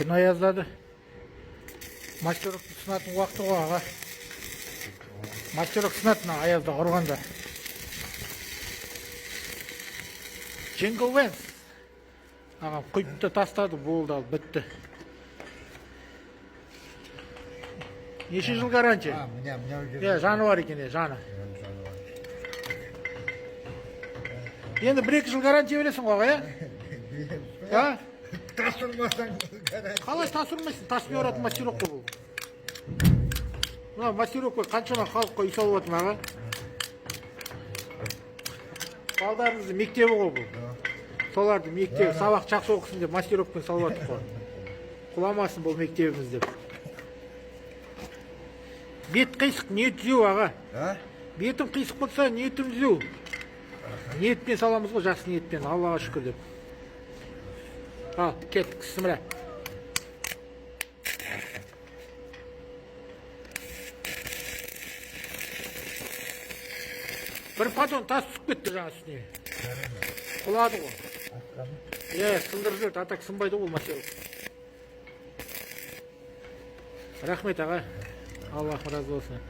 Күн аяздады. Мастерокты сынатын уақыты ғой аға. Мастерок сынатын аязда ұрғанда. Jingle Wens. Ағам құйыпты тастады, болды ал, бітті. Неше жыл гарантия? Жаны бар екен, жаны. Енді 1-2 жыл гарантия бересің ғой, ә? Тасырмасаң Қалай тасырмайсың? Таспен оратын мастерок қой бұл. Мына мастерок қой, қаншама халық қой үй салып отыр аға. Балдарыңыздың мектебі ғой бұл. Соларды мектебі, сабақ жақсы оқысын деп мастерокпен салып отыр қой. Құламасын бұл мектебіміз деп. Бет қисық, ниет түзеу аға. Бетім қисық болса, ниетім түзеу. Ниетпен саламыз ғой, жақсы ниетпен, Аллаға шүкір деп. Al, kеттік, сімірі. Бір патон тас түсіп кетті жаңа үстіне. Құлады ғой. Сындырып жүрді, атак сынбайды ғой мастерок. Рахмет аға. Аллах разы болсын.